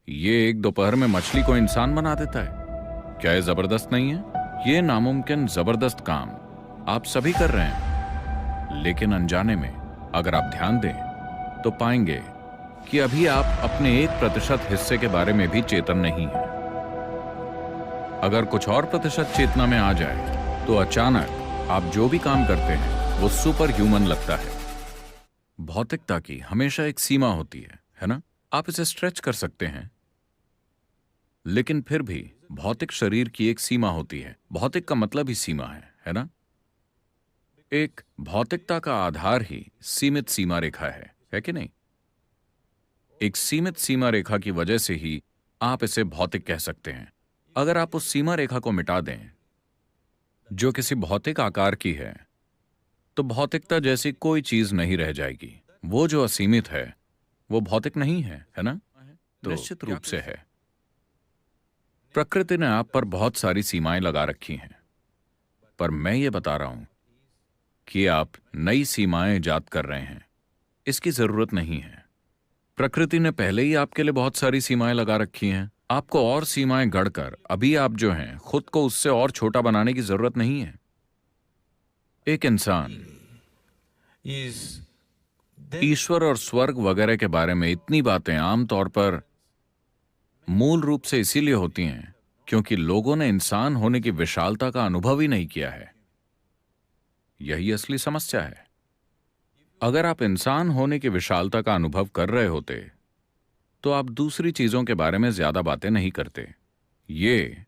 ये एक दोपहर में मछली को इंसान बना देता है। क्या ये जबरदस्त नहीं है? ये नामुमकिन जबरदस्त काम आप सभी कर रहे हैं, लेकिन अनजाने में अगर आप ध्यान दें तो पाएंगे कि अभी आप अपने 1% हिस्से के बारे में भी चेतन नहीं हैं। अगर कुछ और प्रतिशत चेतना में आ जाए तो अचानक आप जो भी काम करते हैं वो सुपर ह्यूमन लगता है। भौतिकता की हमेशा एक सीमा होती है ना? आप इसे स्ट्रेच कर सकते हैं, लेकिन फिर भी भौतिक शरीर की एक सीमा होती है। भौतिक का मतलब ही सीमा है ना? एक भौतिकता का आधार ही सीमित सीमा रेखा है कि नहीं? एक सीमित सीमा रेखा की वजह से ही आप इसे भौतिक कह सकते हैं। अगर आप उस सीमा रेखा को मिटा दें जो किसी भौतिक आकार की है, तो भौतिकता जैसी कोई चीज नहीं रह जाएगी। वो जो असीमित है वो भौतिक नहीं है ना? तो निश्चित रूप से है। प्रकृति ने आप पर बहुत सारी सीमाएं लगा रखी हैं, पर मैं ये बता रहा हूं कि आप नई सीमाएं इजाद कर रहे हैं। इसकी जरूरत नहीं है। प्रकृति ने पहले ही आपके लिए बहुत सारी सीमाएं लगा रखी हैं। आपको और सीमाएं गढ़कर अभी आप जो हैं खुद को उससे और छोटा बनाने की जरूरत नहीं है। एक इंसान ईश्वर और स्वर्ग वगैरह के बारे में इतनी बातें आमतौर पर मूल रूप से इसीलिए होती हैं क्योंकि लोगों ने इंसान होने की विशालता का अनुभव ही नहीं किया है। यही असली समस्या है। अगर आप इंसान होने की विशालता का अनुभव कर रहे होते तो आप दूसरी चीजों के बारे में ज्यादा बातें नहीं करते। ये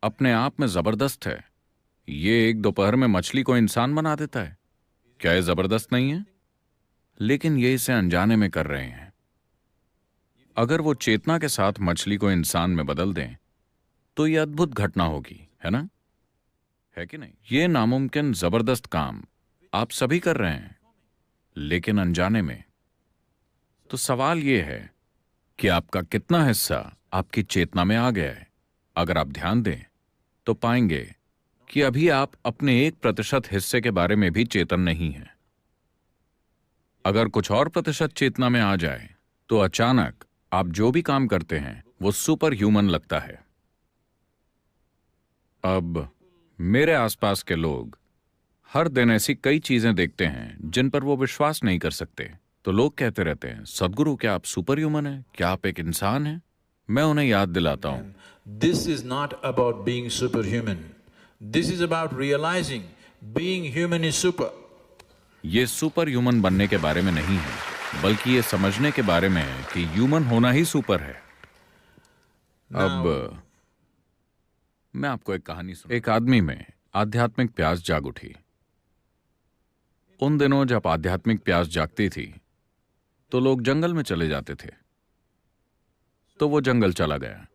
अपने आप में जबरदस्त है। ये एक दोपहर में मछली को इंसान बना देता है। क्या ये जबरदस्त नहीं है? लेकिन ये इसे अनजाने में कर रहे हैं। अगर वो चेतना के साथ मछली को इंसान में बदल दें तो ये अद्भुत घटना होगी, है ना? है कि नहीं? ये नामुमकिन जबरदस्त काम आप सभी कर रहे हैं, लेकिन अनजाने में। तो सवाल ये है कि आपका कितना हिस्सा आपकी चेतना में आ गया है। अगर आप ध्यान दें तो पाएंगे कि अभी आप अपने 1% हिस्से के बारे में भी चेतन नहीं हैं। अगर कुछ और प्रतिशत चेतना में आ जाए तो अचानक आप जो भी काम करते हैं वो सुपर ह्यूमन लगता है। अब मेरे आसपास के लोग हर दिन ऐसी कई चीजें देखते हैं जिन पर वो विश्वास नहीं कर सकते। तो लोग कहते रहते हैं, सदगुरु क्या आप सुपर ह्यूमन हैं? क्या आप एक इंसान हैं? मैं उन्हें याद दिलाता हूं, This is not about being superhuman. This is about realizing being human is super. ये सुपर ह्यूमन बनने के बारे में नहीं है, बल्कि ये समझने के बारे में है कि ह्यूमन होना ही सुपर है। अब मैं आपको एक कहानी सुना। एक आदमी में आध्यात्मिक प्यास जाग उठी। उन दिनों जब आध्यात्मिक प्यास जागती थी तो लोग जंगल में चले जाते थे। तो वो जंगल चला गया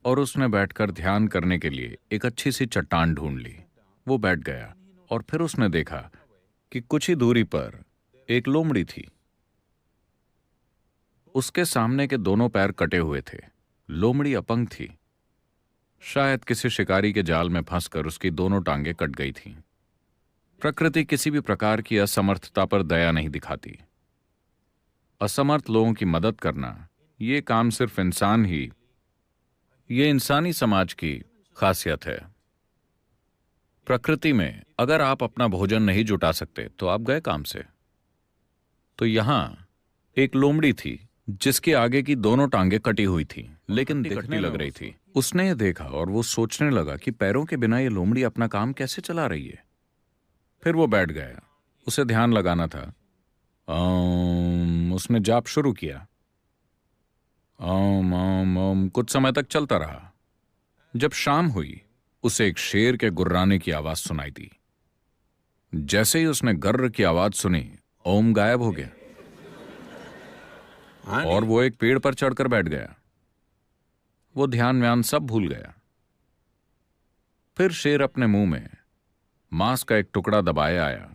और उसने बैठकर ध्यान करने के लिए एक अच्छी सी चट्टान ढूंढ ली। वो बैठ गया और फिर उसने देखा कि कुछ ही दूरी पर एक लोमड़ी थी। उसके सामने के दोनों पैर कटे हुए थे। लोमड़ी अपंग थी। शायद किसी शिकारी के जाल में फंसकर उसकी दोनों टांगें कट गई थीं। प्रकृति किसी भी प्रकार की असमर्थता पर दया नहीं दिखाती। असमर्थ लोगों की मदद करना ये काम सिर्फ ये इंसानी समाज की खासियत है। प्रकृति में अगर आप अपना भोजन नहीं जुटा सकते तो आप गए काम से। तो यहां एक लोमड़ी थी जिसके आगे की दोनों टांगें कटी हुई थी, लेकिन दिखने लग रही थी। उसने ये देखा और वो सोचने लगा कि पैरों के बिना ये लोमड़ी अपना काम कैसे चला रही है। फिर वो बैठ गया। उसे ध्यान लगाना था। उसने जाप शुरू किया। ओम ओम ओम कुछ समय तक चलता रहा। जब शाम हुई उसे एक शेर के गुर्राने की आवाज सुनाई दी। जैसे ही उसने गर्र की आवाज सुनी, ओम गायब हो गया और वो एक पेड़ पर चढ़कर बैठ गया। वो ध्यान व्यान सब भूल गया। फिर शेर अपने मुंह में मांस का एक टुकड़ा दबाए आया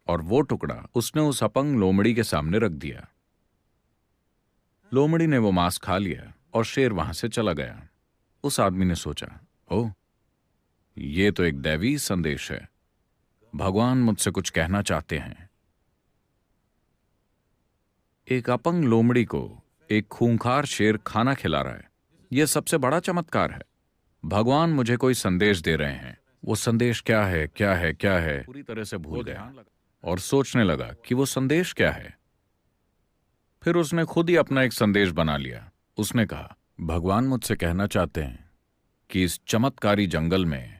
और वो टुकड़ा उसने उस अपंग लोमड़ी के सामने रख दिया। लोमड़ी ने वो मांस खा लिया और शेर वहां से चला गया। उस आदमी ने सोचा, ओह, ये तो एक दैवी संदेश है। भगवान मुझसे कुछ कहना चाहते हैं। एक अपंग लोमड़ी को एक खूंखार शेर खाना खिला रहा है। यह सबसे बड़ा चमत्कार है। भगवान मुझे कोई संदेश दे रहे हैं। वो संदेश क्या है, क्या है, क्या है, पूरी तरह से भूल गया और सोचने लगा कि वो संदेश क्या है। फिर उसने खुद ही अपना एक संदेश बना लिया। उसने कहा, भगवान मुझसे कहना चाहते हैं कि इस चमत्कारी जंगल में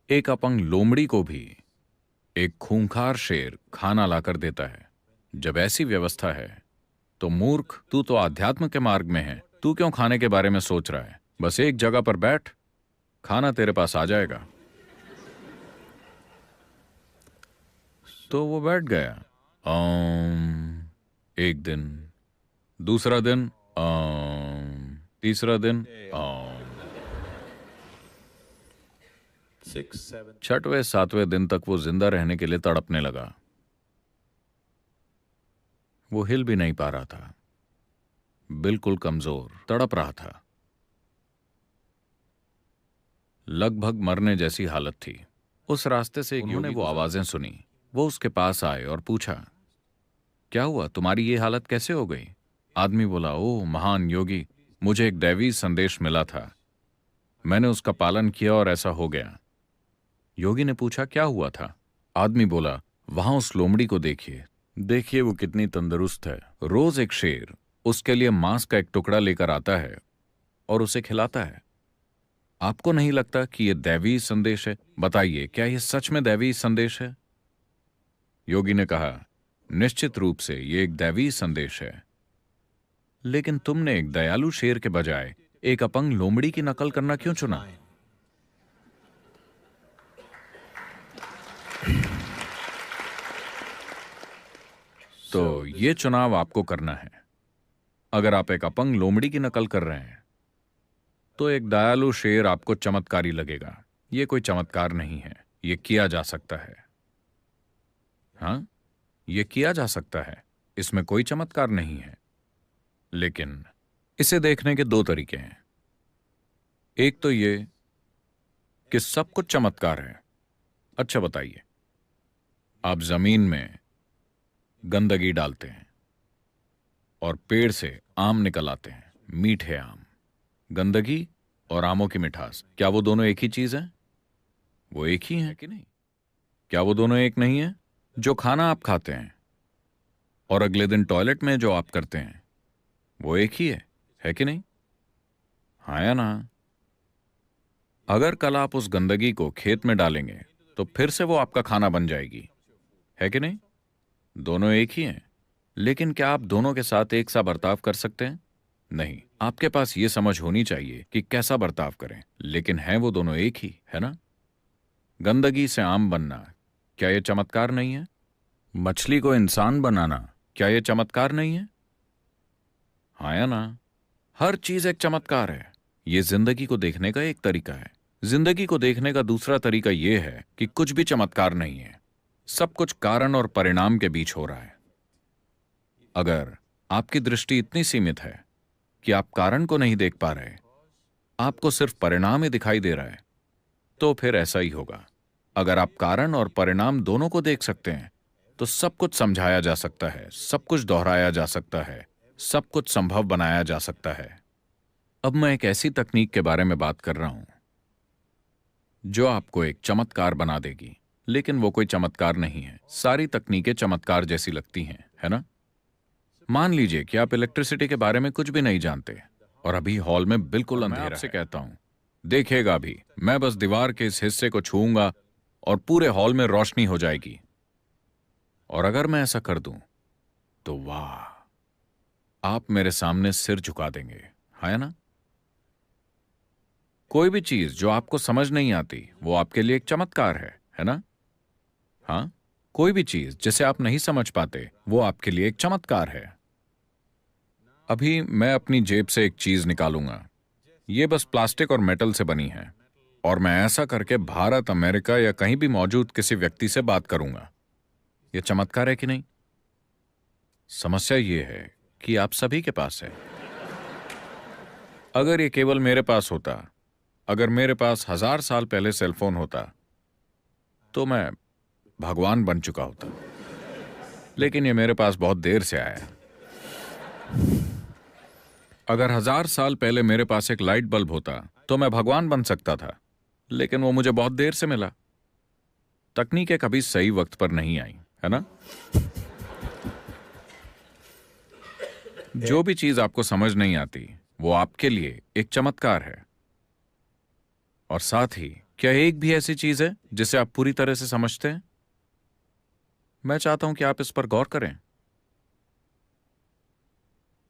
एक अपंग लोमड़ी को भी एक खूंखार शेर खाना लाकर देता है। जब ऐसी व्यवस्था है तो मूर्ख, तू तो आध्यात्म के मार्ग में है। तू क्यों खाने के बारे में सोच रहा है? बस एक जगह पर बैठ, खाना तेरे पास आ जाएगा। तो वो बैठ गया। एक दिन, दूसरा दिन, तीसरा दिन, 6, 7. छठवें सातवें दिन तक वो जिंदा रहने के लिए तड़पने लगा। वो हिल भी नहीं पा रहा था, बिल्कुल कमजोर, तड़प रहा था, लगभग मरने जैसी हालत थी। उस रास्ते से उन्होंने वो आवाजें सुनी। वो उसके पास आए और पूछा, क्या हुआ, तुम्हारी ये हालत कैसे हो गई? आदमी बोला, ओ महान योगी, मुझे एक दैवी संदेश मिला था, मैंने उसका पालन किया और ऐसा हो गया। योगी ने पूछा, क्या हुआ था? आदमी बोला, वहां उस लोमड़ी को देखिए, देखिए वो कितनी तंदुरुस्त है। रोज एक शेर उसके लिए मांस का एक टुकड़ा लेकर आता है और उसे खिलाता है। आपको नहीं लगता कि यह दैवी संदेश है? बताइए, क्या यह सच में दैवी संदेश है? योगी ने कहा, निश्चित रूप से यह एक दैवी संदेश है, लेकिन तुमने एक दयालु शेर के बजाय एक अपंग लोमड़ी की नकल करना क्यों चुना? तो यह चुनाव आपको करना है। अगर आप एक अपंग लोमड़ी की नकल कर रहे हैं तो एक दयालु शेर आपको चमत्कारी लगेगा। यह कोई चमत्कार नहीं है, यह किया जा सकता है। हाँ, यह किया जा सकता है, इसमें कोई चमत्कार नहीं है। लेकिन इसे देखने के दो तरीके हैं। एक तो यह कि सब कुछ चमत्कार है। अच्छा बताइए, आप जमीन में गंदगी डालते हैं और पेड़ से आम निकल आते हैं, मीठे आम। गंदगी और आमों की मिठास, क्या वो दोनों एक ही चीज है? वो एक ही है कि नहीं? क्या वो दोनों एक नहीं है? जो खाना आप खाते हैं और अगले दिन टॉयलेट में जो आप करते हैं, वो एक ही है कि नहीं? हाँ या ना? अगर कल आप उस गंदगी को खेत में डालेंगे तो फिर से वो आपका खाना बन जाएगी, है कि नहीं? दोनों एक ही हैं। लेकिन क्या आप दोनों के साथ एक सा बर्ताव कर सकते हैं? नहीं। आपके पास ये समझ होनी चाहिए कि कैसा बर्ताव करें, लेकिन हैं वो दोनों एक ही, है ना? गंदगी से आम बनना, क्या यह चमत्कार नहीं है? मछली को इंसान बनाना, क्या यह चमत्कार नहीं है? हाँ या ना? हर चीज एक चमत्कार है। यह जिंदगी को देखने का एक तरीका है। जिंदगी को देखने का दूसरा तरीका यह है कि कुछ भी चमत्कार नहीं है, सब कुछ कारण और परिणाम के बीच हो रहा है। अगर आपकी दृष्टि इतनी सीमित है कि आप कारण को नहीं देख पा रहे, आपको सिर्फ परिणाम ही दिखाई दे रहा है, तो फिर ऐसा ही होगा। अगर आप कारण और परिणाम दोनों को देख सकते हैं तो सब कुछ समझाया जा सकता है, सब कुछ दोहराया जा सकता है, सब कुछ संभव बनाया जा सकता है। अब मैं एक ऐसी तकनीक के बारे में बात कर रहा हूं जो आपको एक चमत्कार बना देगी, लेकिन वो कोई चमत्कार नहीं है। सारी तकनीकें चमत्कार जैसी लगती हैं, है ना? मान लीजिए कि आप इलेक्ट्रिसिटी के बारे में कुछ भी नहीं जानते और अभी हॉल में बिल्कुल अंधेरा है। कहता हूं, देखिएगा, अभी मैं बस दीवार के इस हिस्से को छूऊंगा और पूरे हॉल में रोशनी हो जाएगी। और अगर मैं ऐसा कर दूं तो वाह, आप मेरे सामने सिर झुका देंगे, है ना? कोई भी चीज जो आपको समझ नहीं आती वो आपके लिए एक चमत्कार है ना? हाँ, कोई भी चीज जिसे आप नहीं समझ पाते वो आपके लिए एक चमत्कार है। अभी मैं अपनी जेब से एक चीज निकालूंगा, ये बस प्लास्टिक और मेटल से बनी है, और मैं ऐसा करके भारत, अमेरिका या कहीं भी मौजूद किसी व्यक्ति से बात करूंगा। यह चमत्कार है कि नहीं? समस्या यह है कि आप सभी के पास है। अगर ये केवल मेरे पास होता, अगर मेरे पास 1000 साल पहले सेलफोन होता तो मैं भगवान बन चुका होता, लेकिन ये मेरे पास बहुत देर से आया। अगर 1000 साल पहले मेरे पास एक लाइट बल्ब होता तो मैं भगवान बन सकता था, लेकिन वो मुझे बहुत देर से मिला। तकनीकें कभी सही वक्त पर नहीं आई, है ना? जो भी चीज आपको समझ नहीं आती वो आपके लिए एक चमत्कार है। और साथ ही क्या एक भी ऐसी चीज है जिसे आप पूरी तरह से समझते हैं? मैं चाहता हूं कि आप इस पर गौर करें।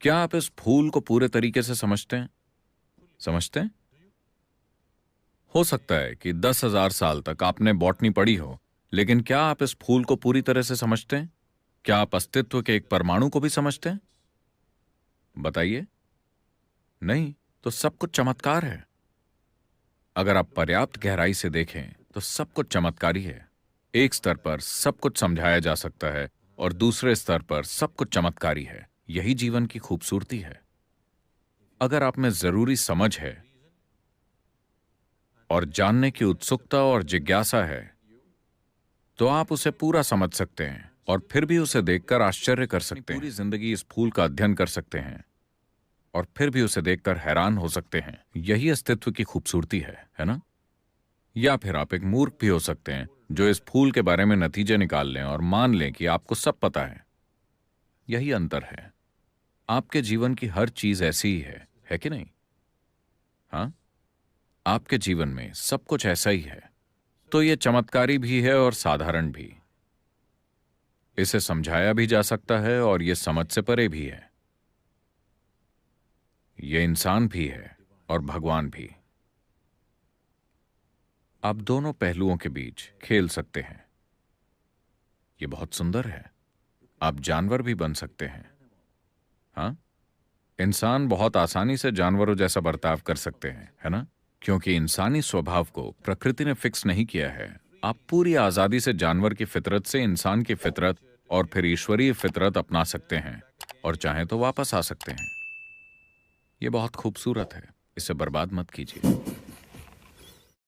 क्या आप इस फूल को पूरे तरीके से समझते हैं? समझते हैं? हो सकता है कि 10,000 साल तक आपने बॉटनी पढ़ी हो, लेकिन क्या आप इस फूल को पूरी तरह से समझते हैं? क्या आप अस्तित्व के एक परमाणु को भी समझते हैं? बताइए। नहीं, तो सब कुछ चमत्कार है। अगर आप पर्याप्त गहराई से देखें तो सब कुछ चमत्कारी है। एक स्तर पर सब कुछ समझाया जा सकता है और दूसरे स्तर पर सब कुछ चमत्कारी है। यही जीवन की खूबसूरती है। अगर आप में जरूरी समझ है और जानने की उत्सुकता और जिज्ञासा है तो आप उसे पूरा समझ सकते हैं और फिर भी उसे देखकर आश्चर्य कर सकते हैं। पूरी जिंदगी इस फूल का अध्ययन कर सकते हैं और फिर भी उसे देखकर हैरान हो सकते हैं। यही अस्तित्व की खूबसूरती है ना? या फिर आप एक मूर्ख भी हो सकते हैं जो इस फूल के बारे में नतीजे निकाल लें और मान लें कि आपको सब पता है। यही अंतर है। आपके जीवन की हर चीज ऐसी ही है कि नहीं? हाँ, आपके जीवन में सब कुछ ऐसा ही है। तो यह चमत्कारी भी है और साधारण भी। इसे समझाया भी जा सकता है और यह समझ से परे भी है। यह इंसान भी है और भगवान भी। आप दोनों पहलुओं के बीच खेल सकते हैं। यह बहुत सुंदर है। आप जानवर भी बन सकते हैं। हाँ, इंसान बहुत आसानी से जानवरों जैसा बर्ताव कर सकते हैं, है ना? क्योंकि इंसानी स्वभाव को प्रकृति ने फिक्स नहीं किया है। आप पूरी आजादी से जानवर की फितरत से इंसान की फितरत और फिर ईश्वरीय फितरत अपना सकते हैं और चाहें तो वापस आ सकते हैं। यह बहुत खूबसूरत है। इसे बर्बाद मत कीजिए।